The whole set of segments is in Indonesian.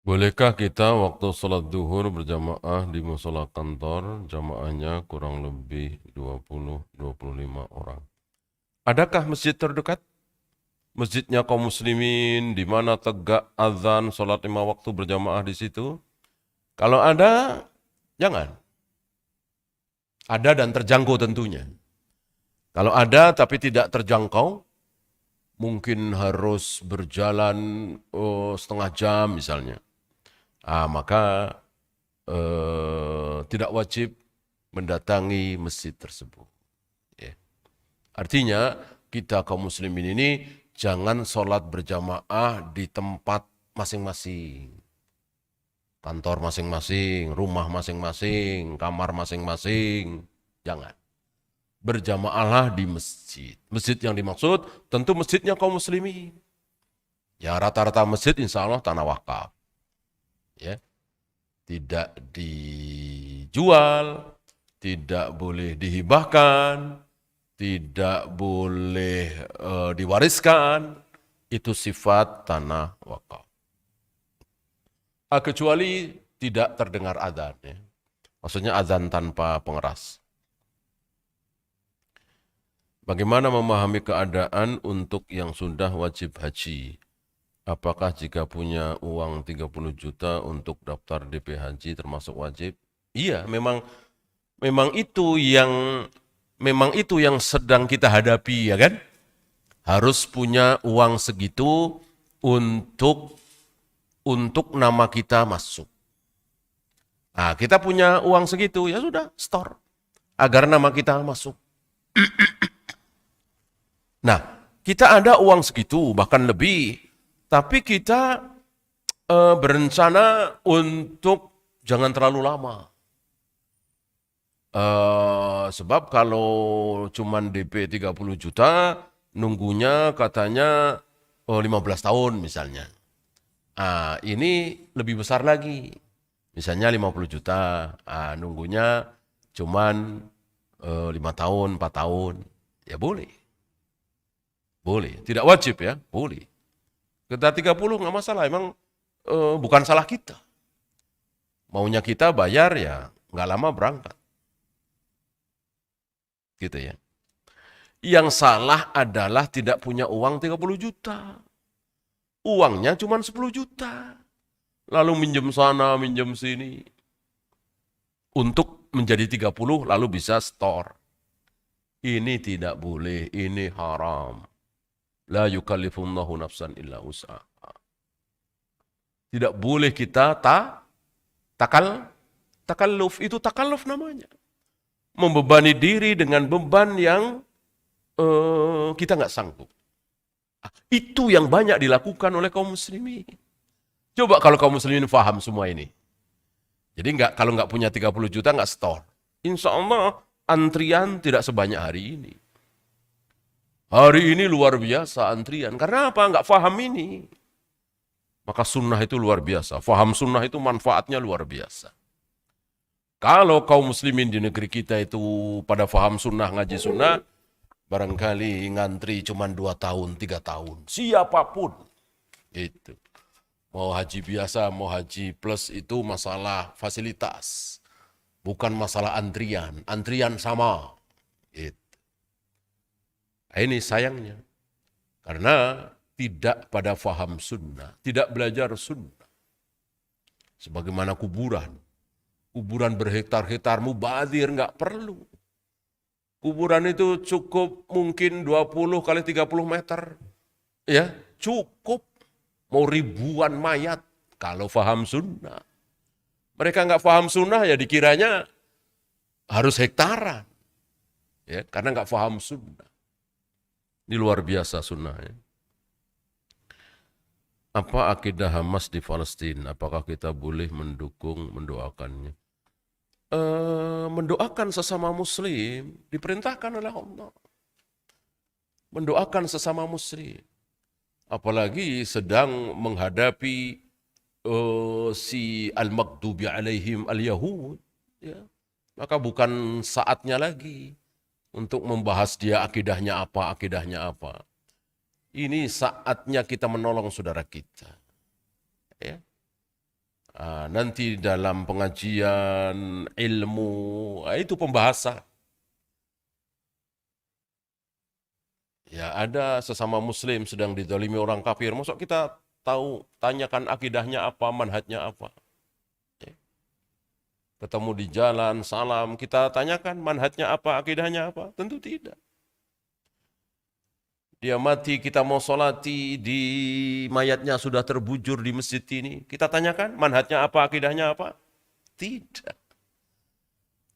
Bolehkah kita waktu sholat duhur berjamaah di musola kantor, jamaahnya kurang lebih 20-25 orang? Adakah masjid terdekat? Masjidnya kaum muslimin, di mana tegak azan sholat 5 waktu berjamaah di situ? Kalau ada, jangan. Ada dan terjangkau tentunya. Kalau ada tapi tidak terjangkau, mungkin harus berjalan setengah jam misalnya. Maka tidak wajib mendatangi masjid tersebut. Ya. Artinya kita kaum muslimin ini jangan sholat berjamaah di tempat masing-masing. Kantor masing-masing, rumah masing-masing, kamar masing-masing. Jangan. Berjamaahlah di masjid. Masjid yang dimaksud tentu masjidnya kaum muslimin. Ya rata-rata masjid insya Allah tanah wakaf. Ya. Tidak dijual, tidak boleh dihibahkan, tidak boleh diwariskan, itu sifat tanah wakaf. Kecuali tidak terdengar adzan, ya. Maksudnya adzan tanpa pengeras. Bagaimana memahami keadaan untuk yang sudah wajib haji? Apakah jika punya uang 30 juta untuk daftar DP haji termasuk wajib? Iya, memang itu yang sedang kita hadapi, ya kan? Harus punya uang segitu untuk nama kita masuk. Nah, kita punya uang segitu, ya sudah, store agar nama kita masuk. Nah, kita ada uang segitu bahkan lebih, tapi kita berencana untuk jangan terlalu lama. Sebab kalau cuman DP 30 juta, nunggunya katanya 15 tahun misalnya. Ini lebih besar lagi. Misalnya 50 juta, nunggunya cuman 5 tahun, 4 tahun. Ya boleh. Boleh. Tidak wajib ya, boleh. Kita 30 nggak masalah, emang bukan salah kita. Maunya kita bayar ya nggak lama berangkat. Gitu ya. Yang salah adalah tidak punya uang 30 juta. Uangnya cuma 10 juta. Lalu minjem sana, minjem sini. Untuk menjadi 30 lalu bisa store. Ini tidak boleh, ini haram. La yukallifullahu nafsan illa usaha. Tidak boleh kita takalluf, itu takalluf namanya. Membebani diri dengan beban yang kita nggak sanggup. Itu yang banyak dilakukan oleh kaum muslimin. Coba kalau kaum muslimin faham semua ini. Jadi kalau nggak punya 30 juta nggak store. Insya Allah antrian tidak sebanyak hari ini. Hari ini luar biasa antrian. Karena apa? Nggak faham ini. Maka sunnah itu luar biasa. Faham sunnah itu manfaatnya luar biasa. Kalau kaum muslimin di negeri kita itu pada faham sunnah, ngaji sunnah, barangkali ngantri cuma 2 tahun, 3 tahun. Siapapun. Itu. Mau haji biasa, mau haji plus itu masalah fasilitas. Bukan masalah antrian. Antrian sama. Itu. Ini sayangnya. Karena tidak pada faham sunnah. Tidak belajar sunnah. Sebagaimana kuburan. Kuburan berhektar-hektar mubazir nggak perlu. Kuburan itu cukup mungkin 20 kali 30 meter. Ya, cukup. Mau ribuan mayat kalau faham sunnah. Mereka nggak faham sunnah ya dikiranya harus hektaran. Ya, karena nggak faham sunnah. Ini luar biasa sunnah. Ya. Apa akidah Hamas di Palestina? Apakah kita boleh mendukung, mendoakannya? Mendoakan sesama muslim diperintahkan oleh Allah. Mendoakan sesama muslim. Apalagi sedang menghadapi si al-maghdubi alaihim al-yahud. Ya. Maka bukan saatnya lagi untuk membahas dia akidahnya apa. Ini saatnya kita menolong saudara kita. Ya. Nanti dalam pengajian ilmu, itu pembahasan. Ya ada sesama muslim sedang dizalimi orang kafir, masa kita tahu tanyakan akidahnya apa, manhajnya apa. Ketemu di jalan, salam, kita tanyakan manhajnya apa, akidahnya apa? Tentu tidak. Dia mati, kita mau sholati, di mayatnya sudah terbujur di masjid ini. Kita tanyakan manhajnya apa, akidahnya apa? Tidak.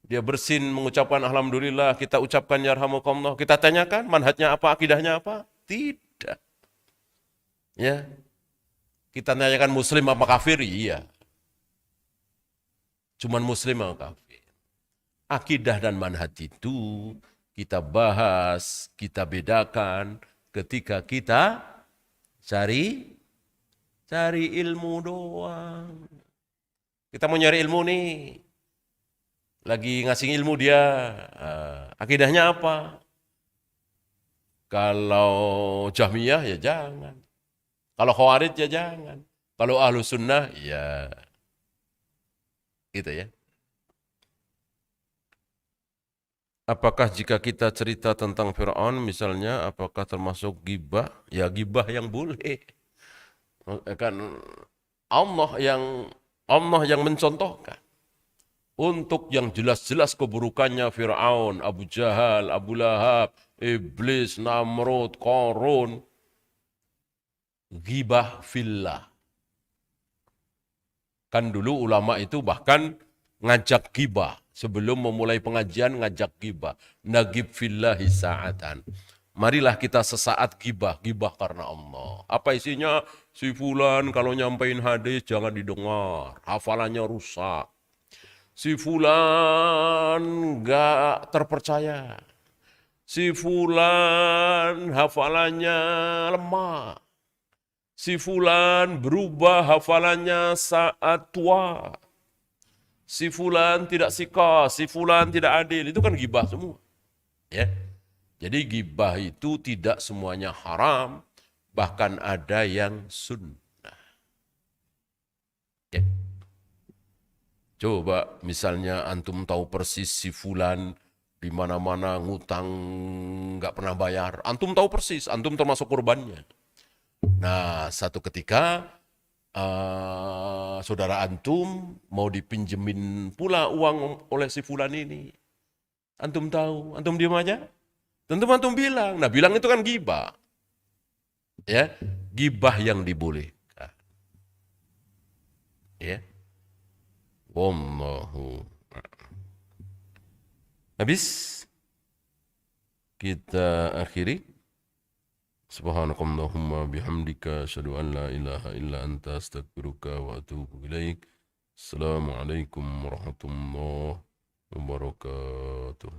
Dia bersin mengucapkan alhamdulillah, kita ucapkan yarhamukallah. Kita tanyakan manhajnya apa, akidahnya apa? Tidak. Ya. Kita tanyakan muslim apa kafir? Iya. Cuman muslim apa kafir. Akidah dan manhaj itu kita bahas, kita bedakan ketika kita cari ilmu doang. Kita mau nyari ilmu nih. Lagi ngasih ilmu dia. Akidahnya apa? Kalau Jahmiyah ya jangan. Kalau Khawarij ya jangan. Kalau Ahlu Sunnah ya gitu ya. Apakah jika kita cerita tentang Fir'aun misalnya, apakah termasuk ghibah? Ya ghibah yang boleh. Kan Allah yang mencontohkan. Untuk yang jelas-jelas keburukannya Fir'aun, Abu Jahal, Abu Lahab, Iblis, Namrud, Qarun. Ghibah fillah. Kan dulu ulama itu bahkan ngajak ghibah. Sebelum memulai pengajian ngajak ghibah. Nagib fillahi sa'atan. Marilah kita sesaat ghibah karena Allah. Apa isinya? Si fulan kalau nyampein hadis jangan didengar. Hafalannya rusak. Si fulan gak terpercaya. Si fulan hafalannya lemah. Si fulan berubah hafalannya saat tua. Si fulan tidak sikah, si fulan tidak adil. Itu kan ghibah semua. Ya. Jadi ghibah itu tidak semuanya haram, bahkan ada yang sunnah. Ya. Coba misalnya antum tahu persis si fulan di mana-mana ngutang nggak pernah bayar. Antum tahu persis, antum termasuk korbannya. Nah, satu ketika saudara antum mau dipinjemin pula uang oleh si fulan ini. Antum tahu, antum diam aja? Tentu antum bilang. Nah, bilang itu kan ghibah. Ya, ghibah yang dibolehkan. Ya. Wallahu. Habis kita akhiri. Subhanakallahumma bihamdika asyhadu an la ilaha illa anta astaghfiruka wa atubu ilaik. Assalamualaikum warahmatullahi wabarakatuh.